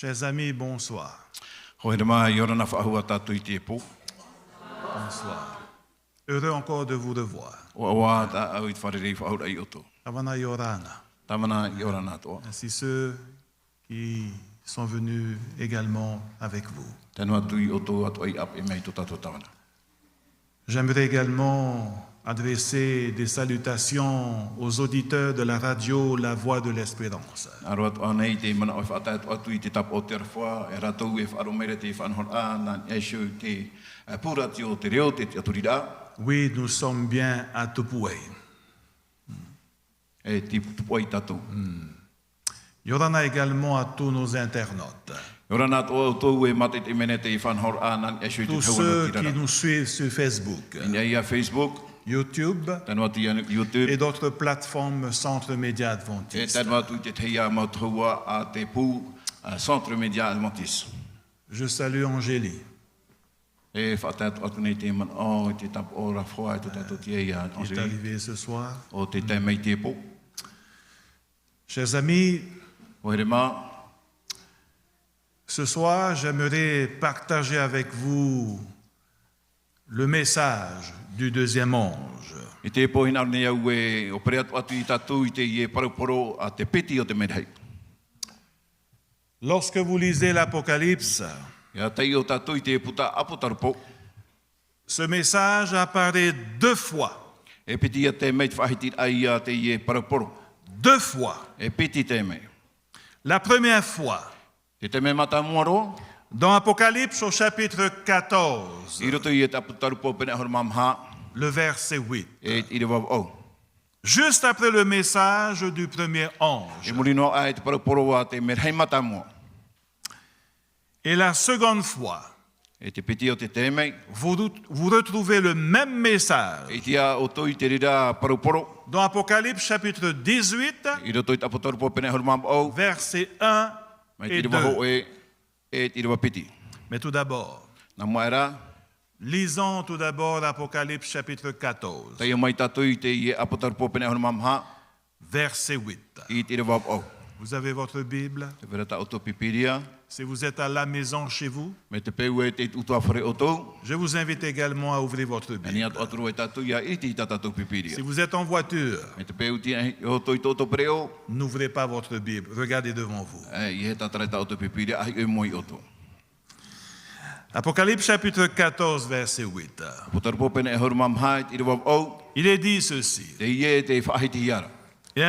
Chers amis, bonsoir. Bonsoir. Heureux encore de vous revoir. Avana Yorana. Ainsi ceux qui sont venus également avec vous. J'aimerais également adresser des salutations aux auditeurs de la radio La Voix de l'Espérance. Oui, nous sommes bien à Tupoué. Yorana également à tous nos internautes. Tous ceux qui nous suivent sur Facebook, YouTube et d'autres plateformes Centre Média Adventiste. Je salue Angélie. Qui est arrivée ce soir. Chers amis, ce soir, j'aimerais partager avec vous le message du deuxième ange. Lorsque vous lisez l'Apocalypse, ce message apparaît deux fois. Deux fois. La première fois, dans Apocalypse au chapitre 14, le verset 8, juste après le message du premier ange. Et la seconde fois, vous retrouvez le même message dans Apocalypse chapitre 18, versets 1 et 2. Mais tout d'abord, lisons tout d'abord Apocalypse chapitre 14, verset 8. Vous avez votre Bible? Si vous êtes à la maison chez vous, je vous invite également à ouvrir votre Bible. Si vous êtes en voiture, n'ouvrez pas votre Bible, regardez devant vous. Apocalypse chapitre 14, verset 8. Il est dit ceci. Et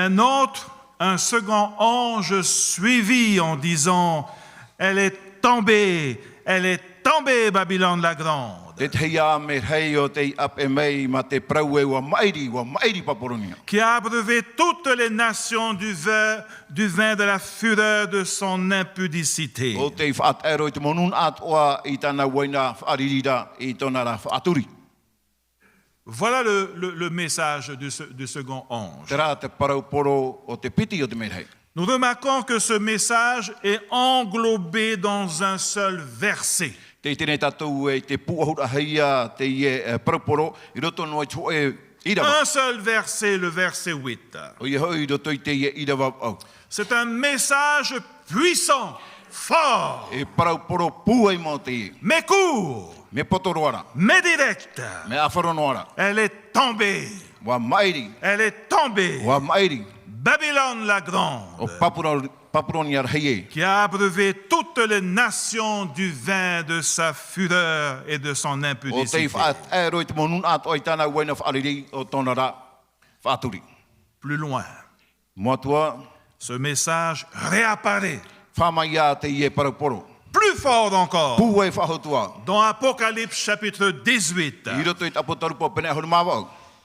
un second ange suivit en disant: Elle est tombée, Babylone la grande, qui a abreuvé toutes les nations du vin de la fureur de son impudicité. Voilà le message du second ange. Nous remarquons que ce message est englobé dans un seul verset. Un seul verset, le verset 8. C'est un message puissant, fort, mais court, mais direct. Elle est tombée. Babylone la grande, qui a abreuvé toutes les nations du vin de sa fureur et de son impudicité. Plus loin, ce message réapparaît, plus fort encore, dans Apocalypse chapitre 18.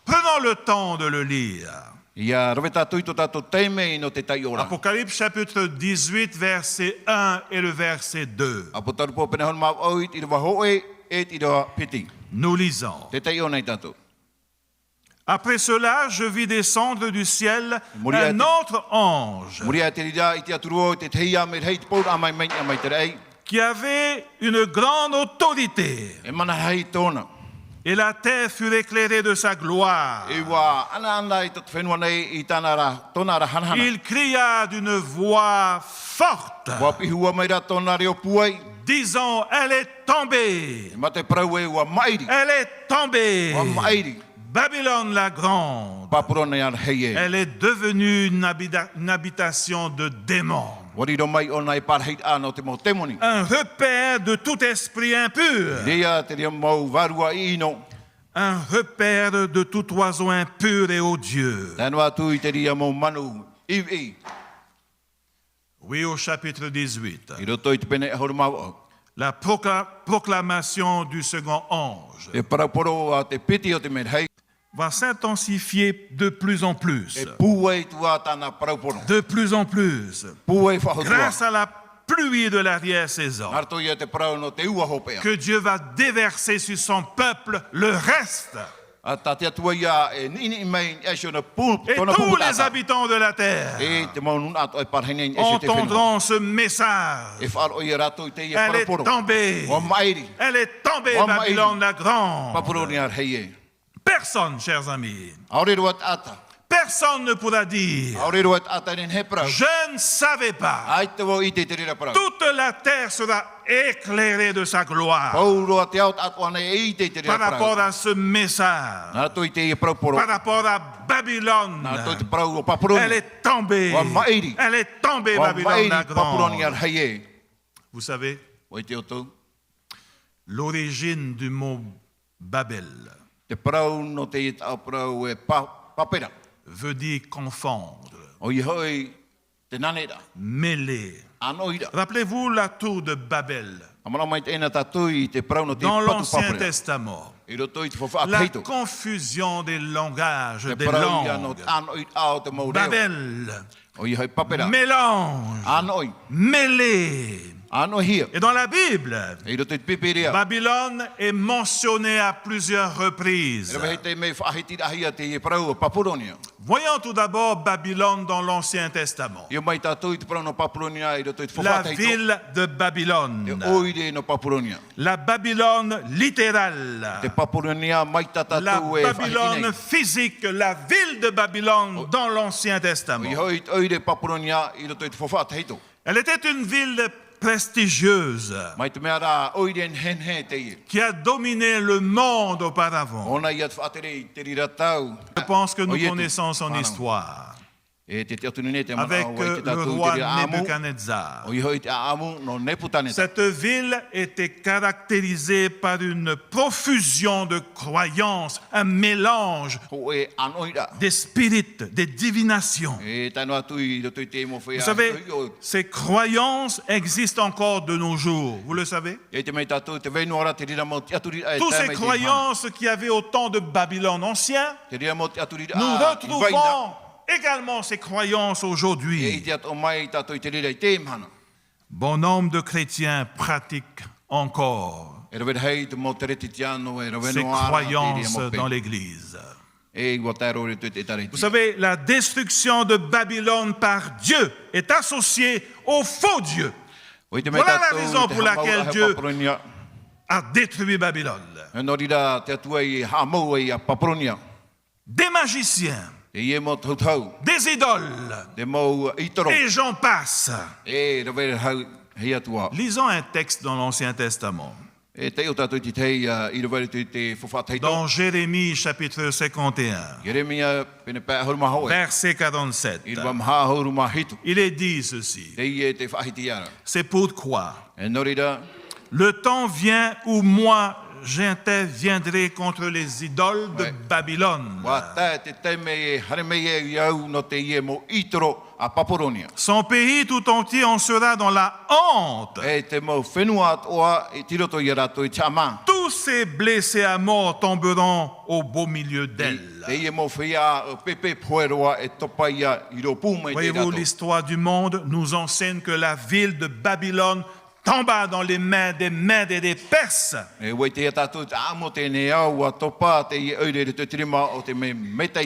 Prenons le temps de le lire. Apocalypse chapitre 18, verset 1 et le verset 2. Nous lisons. Après cela, je vis descendre du ciel un autre ange qui avait une grande autorité. Et la terre fut éclairée de sa gloire. Il cria d'une voix forte, disant, elle est tombée. Elle est tombée. Babylone la grande. Elle est devenue une habitation de démons. Un repère de tout esprit impur. Un repère de tout oiseau impur et odieux. Oui, au chapitre 18. La proclamation du second ange va s'intensifier de plus en plus. De plus en plus. Grâce à la pluie de l'arrière-saison. Que Dieu va déverser sur son peuple le reste. Et tous les habitants de la terre entendront ce message. Elle est tombée. Elle est tombée, Babylone la grande. Personne, chers amis, personne ne pourra dire, je ne savais pas. Toute la terre sera éclairée de sa gloire par rapport à ce message, par rapport à Babylone. Elle est tombée. Elle est tombée, Babylone la grande. Vous savez, l'origine du mot Babel veut dire confondre, mêler. Rappelez-vous la tour de Babel dans l'Ancien Testament. La confusion des langages, des langues. Babel, mélange, mêlé. Et dans la Bible, Babylone est mentionnée à plusieurs reprises. Voyons tout d'abord Babylone dans l'Ancien Testament. La ville de Babylone. La Babylone littérale. La Babylone physique, la ville de Babylone dans l'Ancien Testament. Elle était une ville prestigieuse qui a dominé le monde auparavant. Je pense que nous connaissons son histoire. Avec le roi Nebuchadnezzar. Cette ville était caractérisée par une profusion de croyances, un mélange des spirites, des divinations. Vous savez, ces croyances existent encore de nos jours, vous le savez? Toutes ces croyances qu'il y avait au temps de Babylone ancien, nous retrouvons également ces croyances aujourd'hui. Bon nombre de chrétiens pratiquent encore ces croyances dans l'Église. Vous savez, la destruction de Babylone par Dieu est associée au faux Dieu. Voilà la raison pour laquelle Dieu a détruit Babylone. Des magiciens, des idoles, et j'en passe. Lisons un texte dans l'Ancien Testament. Dans Jérémie chapitre 51, verset 47, il est dit ceci. C'est pourquoi le temps vient où moi j'interviendrai contre les idoles de Babylone. Son pays tout entier en sera dans la honte. Tous ces blessés à mort tomberont au beau milieu d'elle. Voyez-vous, l'histoire du monde nous enseigne que la ville de Babylone tomba dans les mains des Mèdes et des Perses.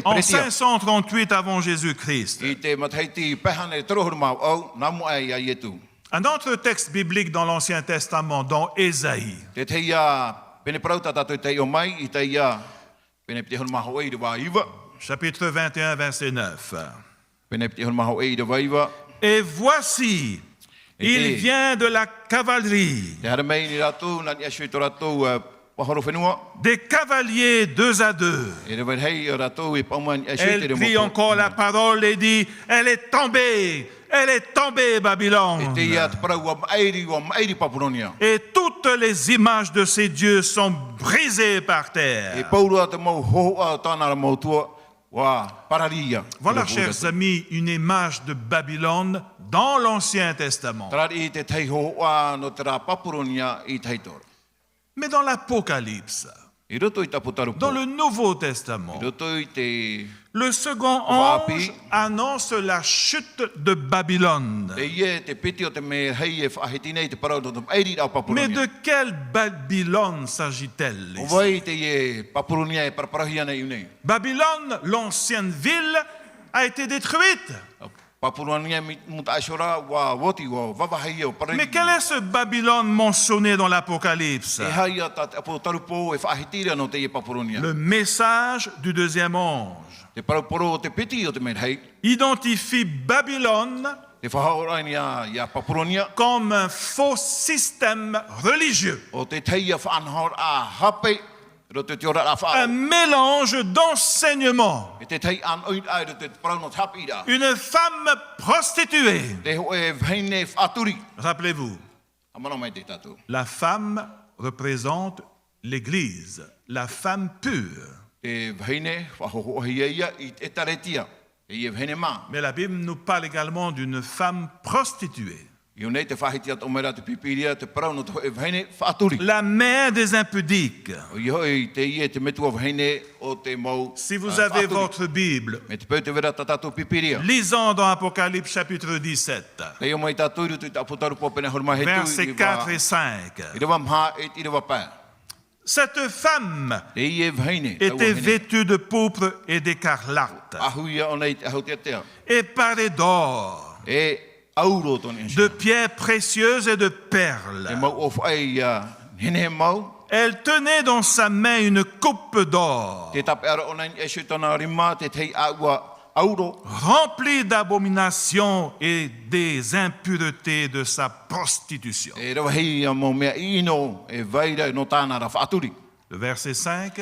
En 538 avant Jésus-Christ. Un autre texte biblique dans l'Ancien Testament, dans Ésaïe. Chapitre 21, verset 9. Et voici, il vient de la cavalerie, des cavaliers 2 à 2. Elle prit encore la parole et dit, elle est tombée, Babylone. Et toutes les images de ces dieux sont brisées par terre. Voilà, chers amis, une image de Babylone dans l'Ancien Testament. Mais dans l'Apocalypse, dans le Nouveau Testament, le second ange annonce la chute de Babylone. Mais de quelle Babylone s'agit-elle ici? Babylone, l'ancienne ville, a été détruite. Mais quel est ce Babylone mentionné dans l'Apocalypse? Le message du deuxième ange identifie Babylone comme un faux système religieux. Un mélange d'enseignements. Une femme prostituée. Rappelez-vous, la femme représente l'Église, la femme pure. Mais la Bible nous parle également d'une femme prostituée. La mère des impudiques. Si vous avez votre Bible, lisons dans Apocalypse chapitre 17, versets 4 et 5. Cette femme était vêtue de pourpre et d'écarlate, et parée d'or, de pierres précieuses et de perles. Elle tenait dans sa main une coupe d'or, remplie d'abominations et des impuretés de sa prostitution. Le verset 5.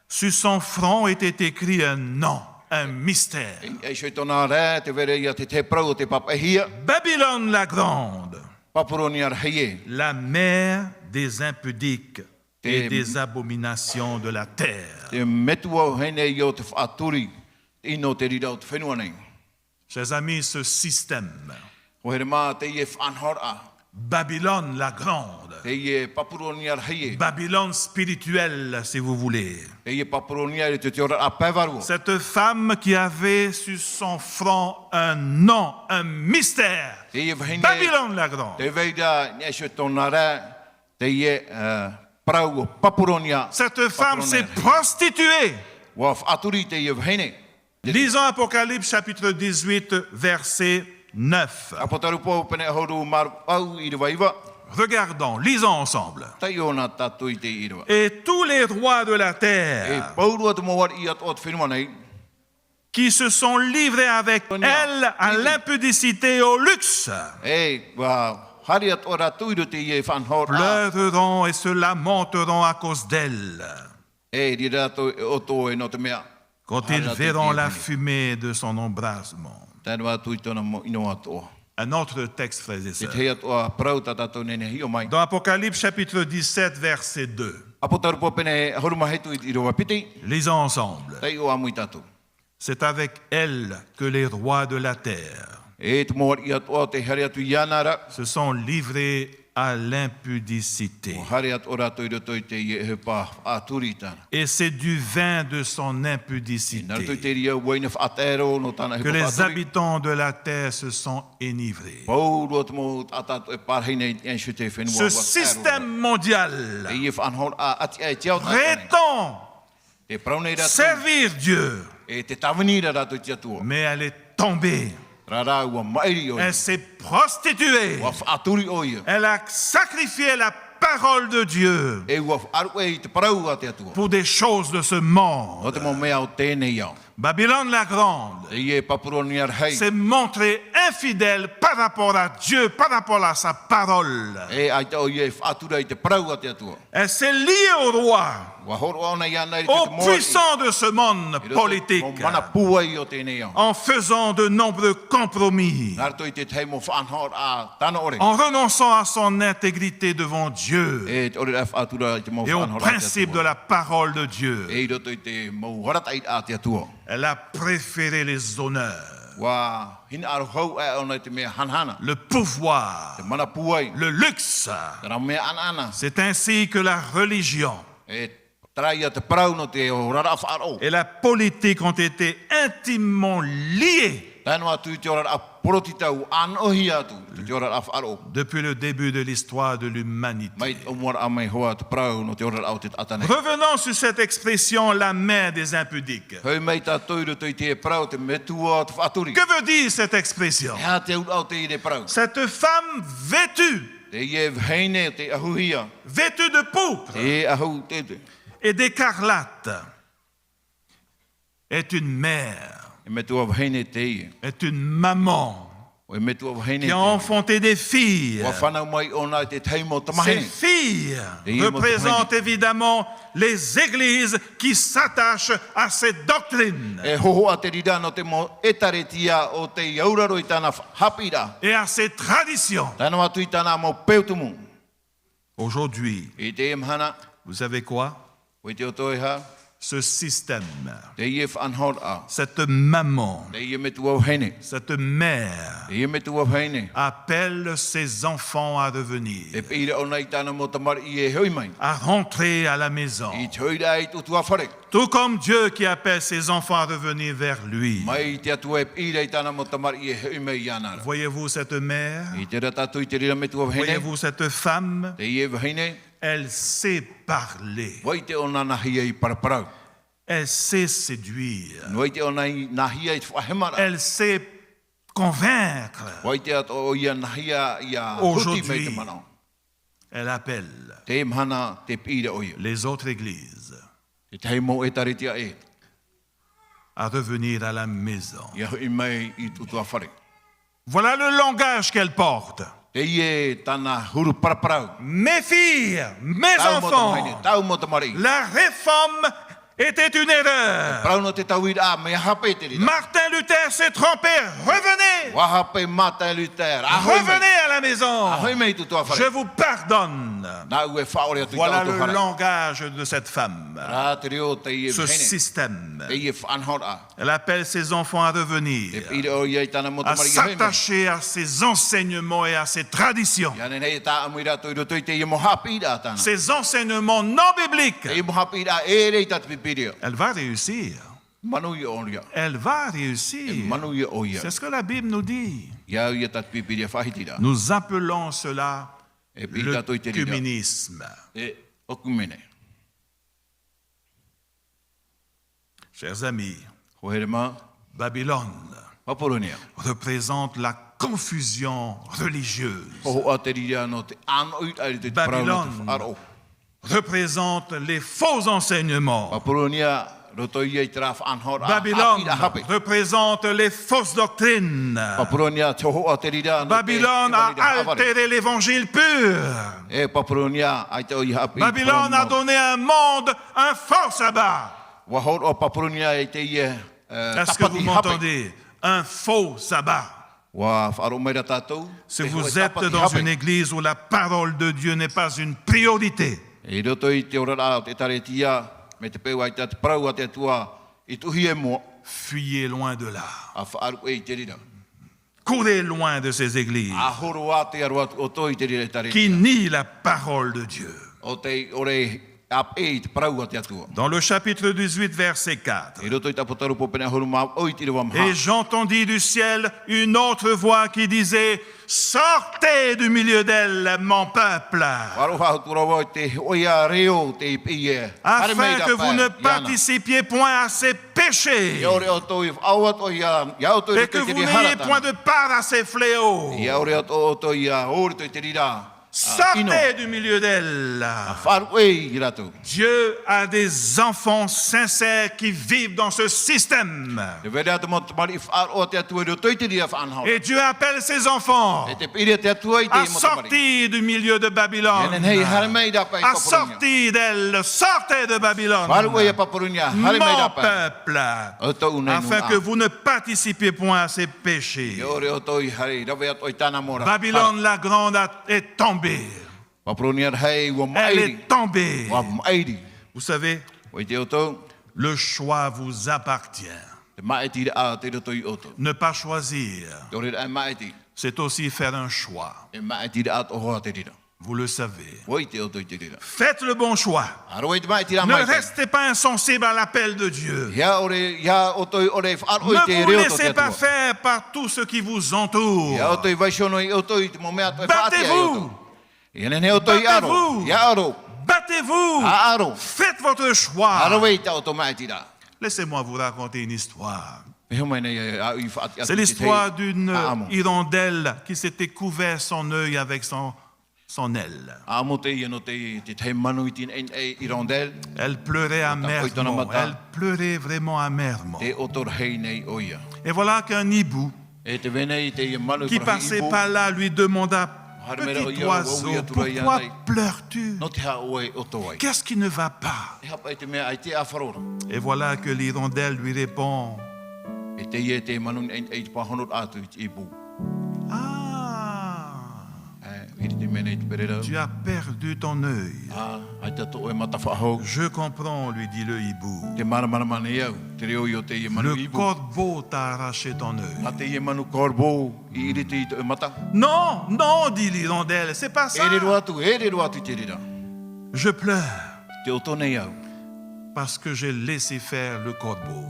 Sur son front était écrit un nom, un mystère. Babylone la grande, la mère des impudiques et des abominations de la terre. Chers amis, ce système, Babylone la grande, Babylone spirituelle, si vous voulez. Cette femme qui avait sur son front un nom, un mystère, Babylone la grande. Cette femme s'est prostituée. Lisons Apocalypse chapitre 18, verset 9. Regardons, lisons ensemble. Et tous les rois de la terre qui se sont livrés avec elle à l'impudicité et au luxe pleureront et se lamenteront à cause d'elle quand ils verront la fumée de son embrasement. Un autre texte, frères et sœurs. Dans Apocalypse chapitre 17, verset 2. Lisons ensemble. C'est avec elle que les rois de la terre se sont livrés à l'impudicité. Et c'est du vin de son impudicité que les habitants de la terre se sont enivrés. Ce système mondial prétend servir Dieu, mais elle est tombée. Elle s'est prostituée. Elle a sacrifié la parole de Dieu pour des choses de ce monde. Babylone la Grande s'est montrée infidèle par rapport à Dieu, par rapport à sa parole. Elle s'est liée au roi, aux puissants de ce monde politique, en faisant de nombreux compromis, en renonçant à son intégrité devant Dieu et au principe de la parole de Dieu. Elle a préféré les honneurs, le pouvoir, le luxe. C'est ainsi que la religion et la politique ont été intimement liées depuis le début de l'histoire de l'humanité. Revenons sur cette expression, la main des impudiques. Que veut dire cette expression? Cette femme vêtue de pourpre et d'écarlate est une mère, est une maman qui a enfanté des filles. Ces filles représentent évidemment les églises qui s'attachent à cette doctrine et à ces traditions. Aujourd'hui, vous savez quoi? Ce système, cette maman, cette mère appelle ses enfants à revenir, à rentrer à la maison, tout comme Dieu qui appelle ses enfants à revenir vers lui. Voyez-vous cette mère? Voyez-vous cette femme? Elle sait parler. Elle sait séduire. Elle sait convaincre. Aujourd'hui, elle appelle les autres églises à revenir à la maison. Voilà le langage qu'elle porte. Mes filles, mes enfants, la réforme était une erreur. Martin Luther s'est trompé. Revenez. Revenez à la maison. Je vous pardonne. Voilà le langage de cette femme. Ce système. Elle appelle ses enfants à revenir, à s'attacher à ses enseignements et à ses traditions. Ces enseignements non bibliques. Elle va réussir. Elle va réussir. C'est ce que la Bible nous dit. Nous appelons cela l'œcuménisme. Chers amis, Babylone représente la confusion religieuse. Babylone représente les faux enseignements. Babylone représente les fausses doctrines. Babylone a altéré l'évangile pur. Babylone a donné un monde un faux sabbat. Est-ce que vous m'entendez? Un faux sabbat. Si vous êtes dans une église où la parole de Dieu n'est pas une priorité, fuyez loin de là. Courez loin de ces églises qui nient la parole de Dieu. Dans le chapitre 18, verset 4. Et j'entendis du ciel une autre voix qui disait: sortez du milieu d'elle, mon peuple, afin que vous ne participiez point à ses péchés et que vous n'ayez point de part à ses fléaux. Sortez du milieu d'elle. Dieu a des enfants sincères qui vivent dans ce système. Et Dieu appelle ses enfants à sortir du milieu de Babylone, à sortir d'elle. Sortez de Babylone, mon peuple, afin que vous ne participiez point à ses péchés. Babylone la grande est tombée. Elle est tombée. Vous savez, le choix vous appartient. Ne pas choisir, c'est aussi faire un choix. Vous le savez. Faites le bon choix. Ne restez pas insensible à l'appel de Dieu. Ne vous laissez pas faire par tout ce qui vous entoure. Battez-vous. Battez-vous. Faites votre choix. Laissez-moi vous raconter une histoire. C'est l'histoire d'une hirondelle qui s'était couvert son œil avec son aile. Elle pleurait amèrement. Elle pleurait vraiment amèrement. Et voilà qu'un hibou qui passait par là lui demanda: petit oiseau, pourquoi pleures-tu? Qu'est-ce qui ne va pas? Et voilà que l'hirondelle lui répond: tu as perdu ton œil. Je comprends, lui dit le hibou. Le corbeau t'a arraché ton œil. Non, non, dit l'hirondelle, c'est pas ça. Je pleure parce que j'ai laissé faire le corbeau.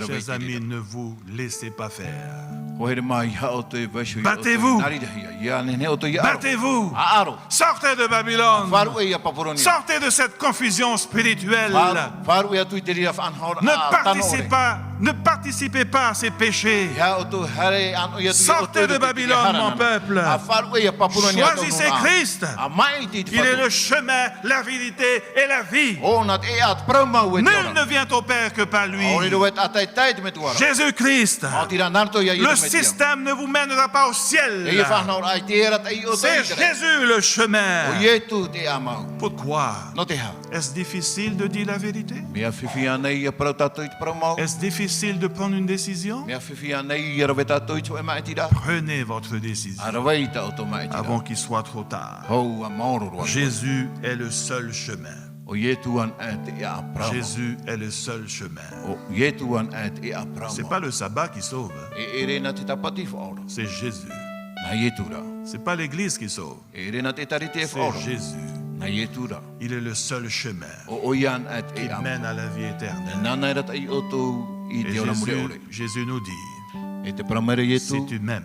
Chers amis, ne vous laissez pas faire. Battez-vous. Battez-vous. Sortez de Babylone. Sortez de cette confusion spirituelle. Ne participez pas à ces péchés. Sortez de Babylone, mon peuple. Choisissez Christ. Il est le chemin, la vérité et la vie. Nul ne vient au Père que par lui. Jésus-Christ. Le système ne vous mènera pas au ciel. C'est Jésus le chemin. Pourquoi? Est-ce difficile de dire la vérité? Est-ce difficile de prendre une décision? Prenez votre décision avant qu'il soit trop tard. Jésus est le seul chemin. Jésus est le seul chemin. C'est pas le sabbat qui sauve. C'est Jésus. C'est pas l'église qui sauve. C'est Jésus. Il est le seul chemin qui mène à la vie éternelle. Et Jésus nous dit: si tu m'aimes,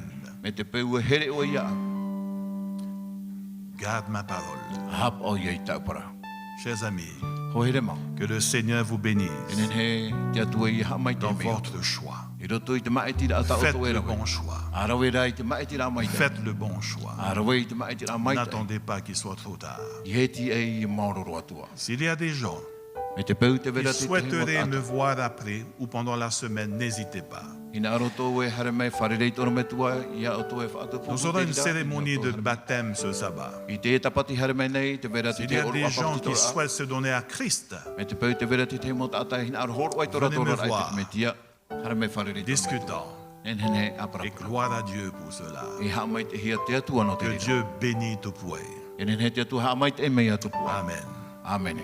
garde ma parole. Chers amis, que le Seigneur vous bénisse dans votre choix. Faites le bon choix. Faites le bon choix. N'attendez pas qu'il soit trop tard. S'il y a des gens qui souhaiteraient me voir après ou pendant la semaine, n'hésitez pas. Nous aurons une cérémonie de baptême ce sabbat. S'il y a des gens qui souhaitent se donner à Christ, venez me voir. Discutons. Et gloire à Dieu pour cela. Que Dieu bénisse tout point. Amen. Amen.